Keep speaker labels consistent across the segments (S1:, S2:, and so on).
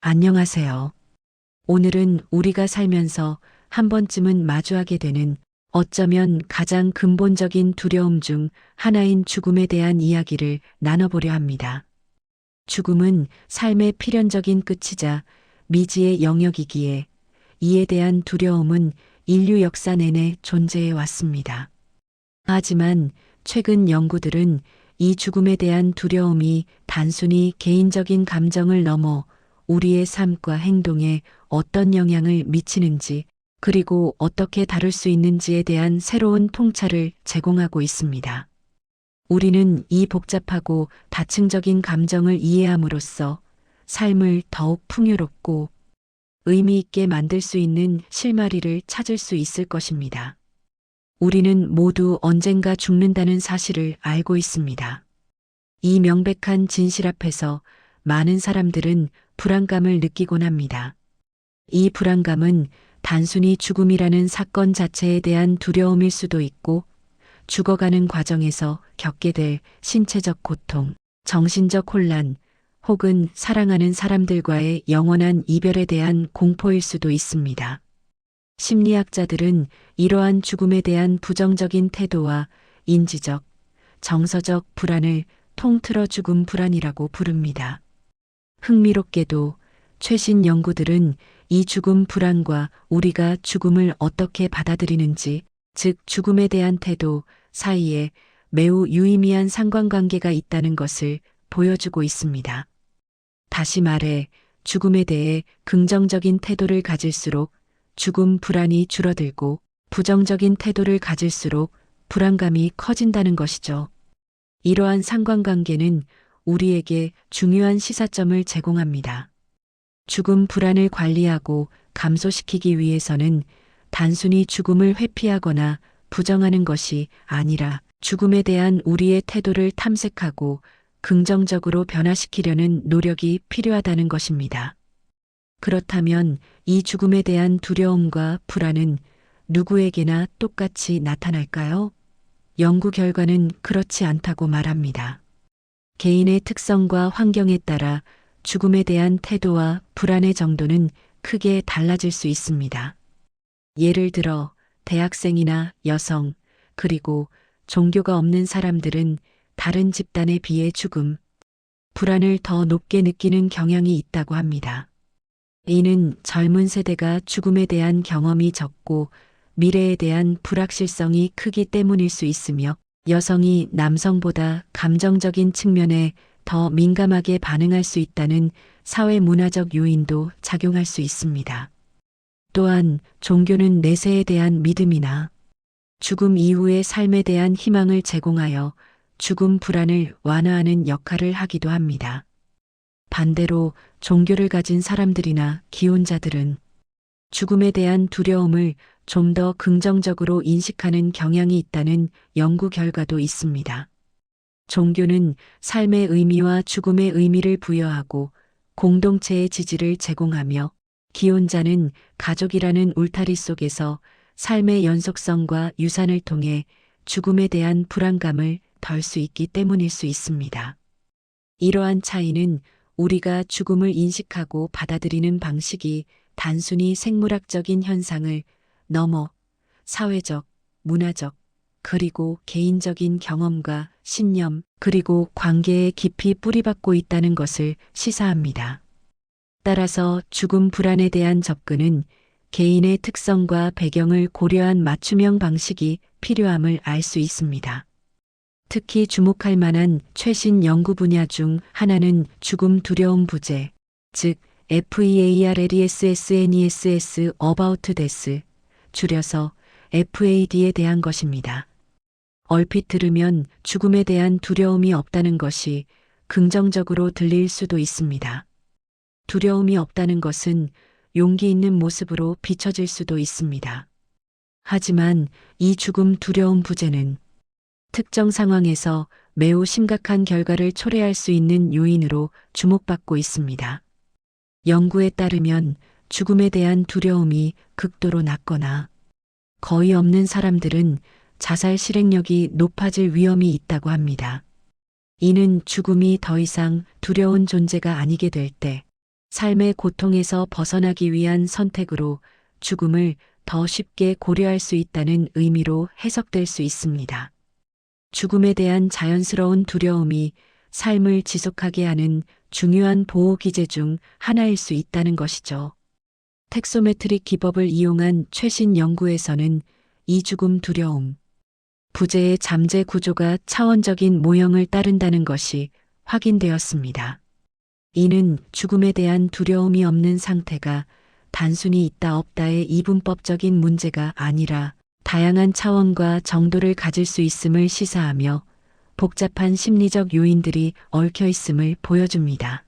S1: 안녕하세요. 오늘은 우리가 살면서 한 번쯤은 마주하게 되는 어쩌면 가장 근본적인 두려움 중 하나인 죽음에 대한 이야기를 나눠보려 합니다. 죽음은 삶의 필연적인 끝이자 미지의 영역이기에 이에 대한 두려움은 인류 역사 내내 존재해 왔습니다. 하지만 최근 연구들은 이 죽음에 대한 두려움이 단순히 개인적인 감정을 넘어 우리의 삶과 행동에 어떤 영향을 미치는지, 그리고 어떻게 다룰 수 있는지에 대한 새로운 통찰을 제공하고 있습니다. 우리는 이 복잡하고 다층적인 감정을 이해함으로써 삶을 더욱 풍요롭고 의미 있게 만들 수 있는 실마리를 찾을 수 있을 것입니다. 우리는 모두 언젠가 죽는다는 사실을 알고 있습니다. 이 명백한 진실 앞에서 많은 사람들은 불안감을 느끼곤 합니다. 이 불안감은 단순히 죽음이라는 사건 자체에 대한 두려움일 수도 있고, 죽어가는 과정에서 겪게 될 신체적 고통, 정신적 혼란, 혹은 사랑하는 사람들과의 영원한 이별에 대한 공포일 수도 있습니다. 심리학자들은 이러한 죽음에 대한 부정적인 태도와 인지적, 정서적 불안을 통틀어 죽음 불안이라고 부릅니다. 흥미롭게도 최신 연구들은 이 죽음 불안과 우리가 죽음을 어떻게 받아들이는지, 즉 죽음에 대한 태도 사이에 매우 유의미한 상관관계가 있다는 것을 보여주고 있습니다. 다시 말해 죽음에 대해 긍정적인 태도를 가질수록 죽음 불안이 줄어들고, 부정적인 태도를 가질수록 불안감이 커진다는 것이죠. 이러한 상관관계는 우리에게 중요한 시사점을 제공합니다. 죽음 불안을 관리하고 감소시키기 위해서는 단순히 죽음을 회피하거나 부정하는 것이 아니라 죽음에 대한 우리의 태도를 탐색하고 긍정적으로 변화시키려는 노력이 필요하다는 것입니다. 그렇다면 이 죽음에 대한 두려움과 불안은 누구에게나 똑같이 나타날까요? 연구 결과는 그렇지 않다고 말합니다. 개인의 특성과 환경에 따라 죽음에 대한 태도와 불안의 정도는 크게 달라질 수 있습니다. 예를 들어 대학생이나 여성, 그리고 종교가 없는 사람들은 다른 집단에 비해 죽음, 불안을 더 높게 느끼는 경향이 있다고 합니다. 이는 젊은 세대가 죽음에 대한 경험이 적고 미래에 대한 불확실성이 크기 때문일 수 있으며, 여성이 남성보다 감정적인 측면에 더 민감하게 반응할 수 있다는 사회 문화적 요인도 작용할 수 있습니다. 또한 종교는 내세에 대한 믿음이나 죽음 이후의 삶에 대한 희망을 제공하여 죽음 불안을 완화하는 역할을 하기도 합니다. 반대로 종교를 가진 사람들이나 기혼자들은 죽음에 대한 두려움을 좀 더 긍정적으로 인식하는 경향이 있다는 연구 결과도 있습니다. 종교는 삶의 의미와 죽음의 의미를 부여하고 공동체의 지지를 제공하며, 기혼자는 가족이라는 울타리 속에서 삶의 연속성과 유산을 통해 죽음에 대한 불안감을 덜 수 있기 때문일 수 있습니다. 이러한 차이는 우리가 죽음을 인식하고 받아들이는 방식이 단순히 생물학적인 현상을 넘어 사회적, 문화적, 그리고 개인적인 경험과 신념, 그리고 관계에 깊이 뿌리박고 있다는 것을 시사합니다. 따라서 죽음 불안에 대한 접근은 개인의 특성과 배경을 고려한 맞춤형 방식이 필요함을 알 수 있습니다. 특히 주목할 만한 최신 연구 분야 중 하나는 죽음 두려움 부재, 즉 FEARLESSNESS About Death, 줄여서 FAD에 대한 것입니다. 얼핏 들으면 죽음에 대한 두려움이 없다는 것이 긍정적으로 들릴 수도 있습니다. 두려움이 없다는 것은 용기 있는 모습으로 비춰질 수도 있습니다. 하지만 이 죽음 두려움 부재는 특정 상황에서 매우 심각한 결과를 초래할 수 있는 요인으로 주목받고 있습니다. 연구에 따르면 죽음에 대한 두려움이 극도로 낮거나 거의 없는 사람들은 자살 실행력이 높아질 위험이 있다고 합니다. 이는 죽음이 더 이상 두려운 존재가 아니게 될 때 삶의 고통에서 벗어나기 위한 선택으로 죽음을 더 쉽게 고려할 수 있다는 의미로 해석될 수 있습니다. 죽음에 대한 자연스러운 두려움이 삶을 지속하게 하는 중요한 보호 기제 중 하나일 수 있다는 것이죠. 텍소메트릭 기법을 이용한 최신 연구에서는 이 죽음 두려움, 부재의 잠재 구조가 차원적인 모형을 따른다는 것이 확인되었습니다. 이는 죽음에 대한 두려움이 없는 상태가 단순히 있다 없다의 이분법적인 문제가 아니라 다양한 차원과 정도를 가질 수 있음을 시사하며 복잡한 심리적 요인들이 얽혀 있음을 보여줍니다.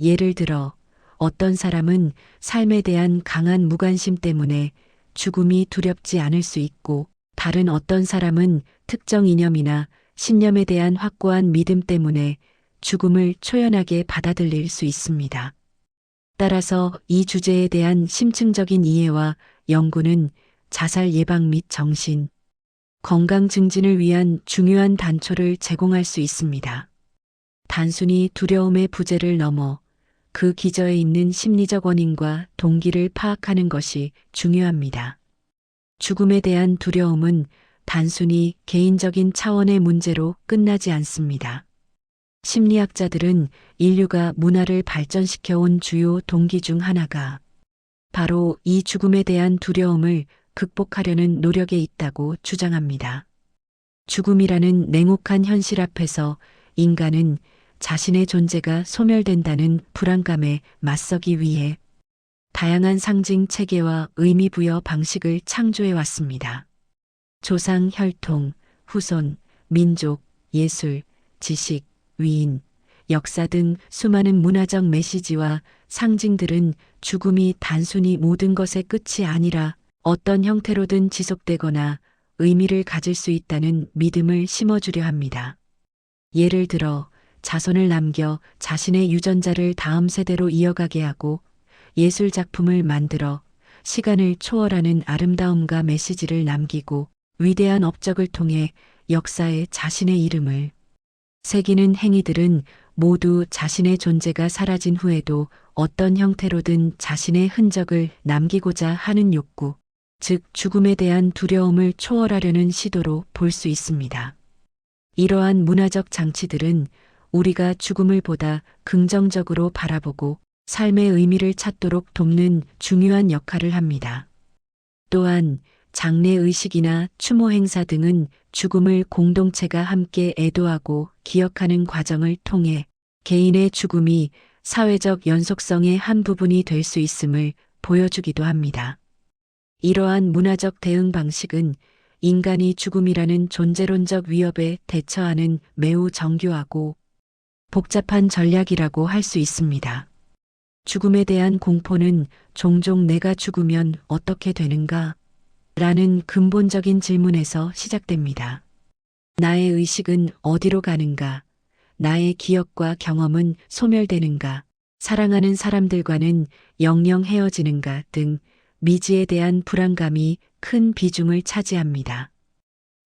S1: 예를 들어 어떤 사람은 삶에 대한 강한 무관심 때문에 죽음이 두렵지 않을 수 있고, 다른 어떤 사람은 특정 이념이나 신념에 대한 확고한 믿음 때문에 죽음을 초연하게 받아들일 수 있습니다. 따라서 이 주제에 대한 심층적인 이해와 연구는 자살 예방 및 정신, 건강 증진을 위한 중요한 단초를 제공할 수 있습니다. 단순히 두려움의 부재를 넘어 그 기저에 있는 심리적 원인과 동기를 파악하는 것이 중요합니다. 죽음에 대한 두려움은 단순히 개인적인 차원의 문제로 끝나지 않습니다. 심리학자들은 인류가 문화를 발전시켜온 주요 동기 중 하나가 바로 이 죽음에 대한 두려움을 극복하려는 노력에 있다고 주장합니다. 죽음이라는 냉혹한 현실 앞에서 인간은 자신의 존재가 소멸된다는 불안감에 맞서기 위해 다양한 상징 체계와 의미 부여 방식을 창조해 왔습니다. 조상, 혈통, 후손, 민족, 예술, 지식, 위인, 역사 등 수많은 문화적 메시지와 상징들은 죽음이 단순히 모든 것의 끝이 아니라 어떤 형태로든 지속되거나 의미를 가질 수 있다는 믿음을 심어주려 합니다. 예를 들어 자손을 남겨 자신의 유전자를 다음 세대로 이어가게 하고, 예술 작품을 만들어 시간을 초월하는 아름다움과 메시지를 남기고, 위대한 업적을 통해 역사에 자신의 이름을 새기는 행위들은 모두 자신의 존재가 사라진 후에도 어떤 형태로든 자신의 흔적을 남기고자 하는 욕구, 즉 죽음에 대한 두려움을 초월하려는 시도로 볼 수 있습니다. 이러한 문화적 장치들은 우리가 죽음을 보다 긍정적으로 바라보고 삶의 의미를 찾도록 돕는 중요한 역할을 합니다. 또한 장례의식이나 추모 행사 등은 죽음을 공동체가 함께 애도하고 기억하는 과정을 통해 개인의 죽음이 사회적 연속성의 한 부분이 될 수 있음을 보여주기도 합니다. 이러한 문화적 대응 방식은 인간이 죽음이라는 존재론적 위협에 대처하는 매우 정교하고 복잡한 전략이라고 할 수 있습니다. 죽음에 대한 공포는 종종 내가 죽으면 어떻게 되는가? 라는 근본적인 질문에서 시작됩니다. 나의 의식은 어디로 가는가? 나의 기억과 경험은 소멸되는가? 사랑하는 사람들과는 영영 헤어지는가? 등 미지에 대한 불안감이 큰 비중을 차지합니다.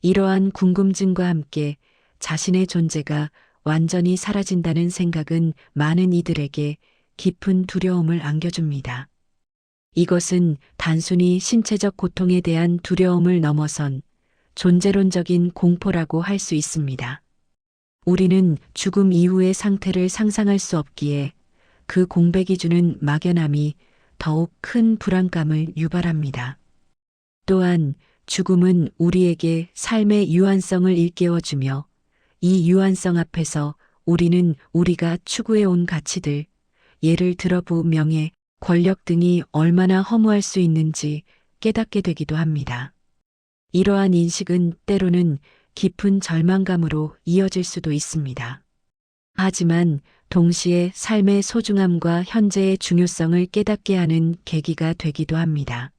S1: 이러한 궁금증과 함께 자신의 존재가 완전히 사라진다는 생각은 많은 이들에게 깊은 두려움을 안겨줍니다. 이것은 단순히 신체적 고통에 대한 두려움을 넘어선 존재론적인 공포라고 할 수 있습니다. 우리는 죽음 이후의 상태를 상상할 수 없기에 그 공백이 주는 막연함이 더욱 큰 불안감을 유발합니다. 또한 죽음은 우리에게 삶의 유한성을 일깨워주며, 이 유한성 앞에서 우리는 우리가 추구해온 가치들, 예를 들어 부, 명예, 권력 등이 얼마나 허무할 수 있는지 깨닫게 되기도 합니다. 이러한 인식은 때로는 깊은 절망감으로 이어질 수도 있습니다. 하지만 동시에 삶의 소중함과 현재의 중요성을 깨닫게 하는 계기가 되기도 합니다.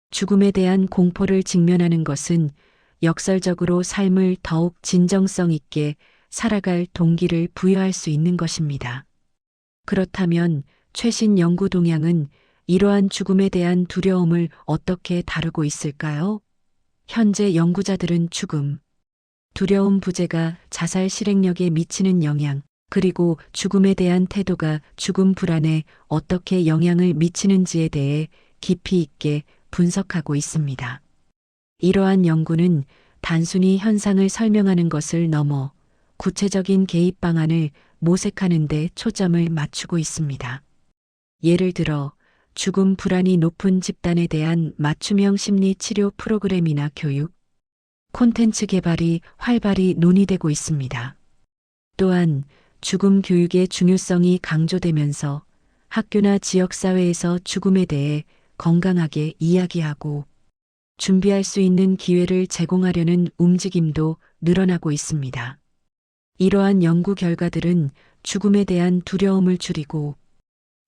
S1: 죽음에 대한 공포를 직면하는 것은 역설적으로 삶을 더욱 진정성 있게 살아갈 동기를 부여할 수 있는 것입니다. 그렇다면 최신 연구 동향은 이러한 죽음에 대한 두려움을 어떻게 다루고 있을까요? 현재 연구자들은 죽음, 두려움 부재가 자살 실행력에 미치는 영향, 그리고 죽음에 대한 태도가 죽음 불안에 어떻게 영향을 미치는지에 대해 깊이 있게 분석하고 있습니다. 이러한 연구는 단순히 현상을 설명하는 것을 넘어 구체적인 개입 방안을 모색하는 데 초점을 맞추고 있습니다. 예를 들어 죽음 불안이 높은 집단에 대한 맞춤형 심리 치료 프로그램이나 교육, 콘텐츠 개발이 활발히 논의되고 있습니다. 또한 죽음 교육의 중요성이 강조되면서 학교나 지역사회에서 죽음에 대해 건강하게 이야기하고 준비할 수 있는 기회를 제공하려는 움직임도 늘어나고 있습니다. 이러한 연구 결과들은 죽음에 대한 두려움을 줄이고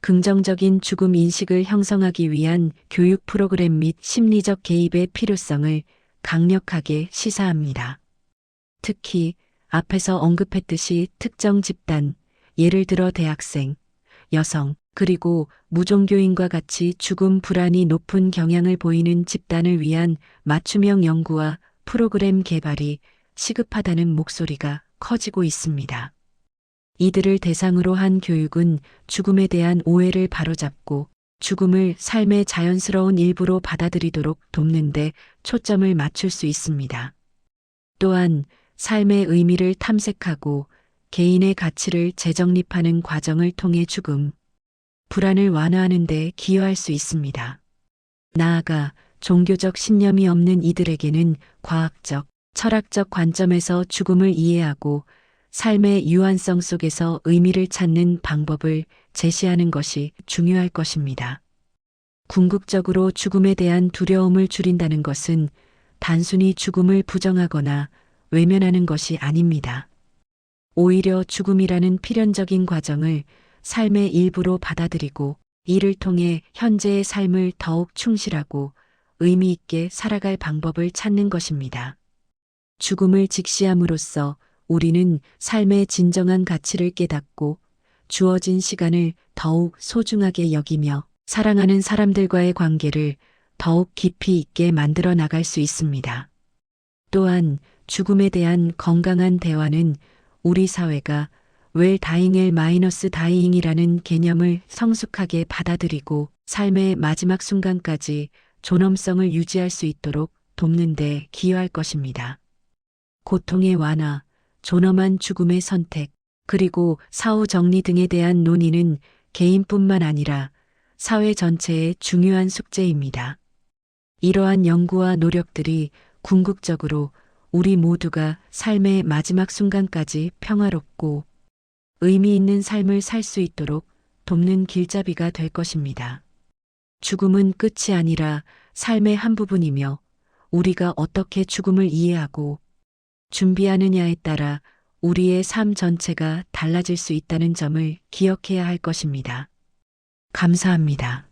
S1: 긍정적인 죽음 인식을 형성하기 위한 교육 프로그램 및 심리적 개입의 필요성을 강력하게 시사합니다. 특히 앞에서 언급했듯이 특정 집단, 예를 들어 대학생, 여성, 그리고 무종교인과 같이 죽음 불안이 높은 경향을 보이는 집단을 위한 맞춤형 연구와 프로그램 개발이 시급하다는 목소리가 커지고 있습니다. 이들을 대상으로 한 교육은 죽음에 대한 오해를 바로잡고 죽음을 삶의 자연스러운 일부로 받아들이도록 돕는 데 초점을 맞출 수 있습니다. 또한 삶의 의미를 탐색하고 개인의 가치를 재정립하는 과정을 통해 죽음, 불안을 완화하는 데 기여할 수 있습니다. 나아가 종교적 신념이 없는 이들에게는 과학적, 철학적 관점에서 죽음을 이해하고 삶의 유한성 속에서 의미를 찾는 방법을 제시하는 것이 중요할 것입니다. 궁극적으로 죽음에 대한 두려움을 줄인다는 것은 단순히 죽음을 부정하거나 외면하는 것이 아닙니다. 오히려 죽음이라는 필연적인 과정을 삶의 일부로 받아들이고 이를 통해 현재의 삶을 더욱 충실하고 의미 있게 살아갈 방법을 찾는 것입니다. 죽음을 직시함으로써 우리는 삶의 진정한 가치를 깨닫고 주어진 시간을 더욱 소중하게 여기며 사랑하는 사람들과의 관계를 더욱 깊이 있게 만들어 나갈 수 있습니다. 또한 죽음에 대한 건강한 대화는 우리 사회가 웰 다잉 마이너스 다이잉이라는 개념을 성숙하게 받아들이고 삶의 마지막 순간까지 존엄성을 유지할 수 있도록 돕는 데 기여할 것입니다. 고통의 완화, 존엄한 죽음의 선택, 그리고 사후 정리 등에 대한 논의는 개인뿐만 아니라 사회 전체의 중요한 숙제입니다. 이러한 연구와 노력들이 궁극적으로 우리 모두가 삶의 마지막 순간까지 평화롭고 의미 있는 삶을 살 수 있도록 돕는 길잡이가 될 것입니다. 죽음은 끝이 아니라 삶의 한 부분이며 우리가 어떻게 죽음을 이해하고 준비하느냐에 따라 우리의 삶 전체가 달라질 수 있다는 점을 기억해야 할 것입니다. 감사합니다.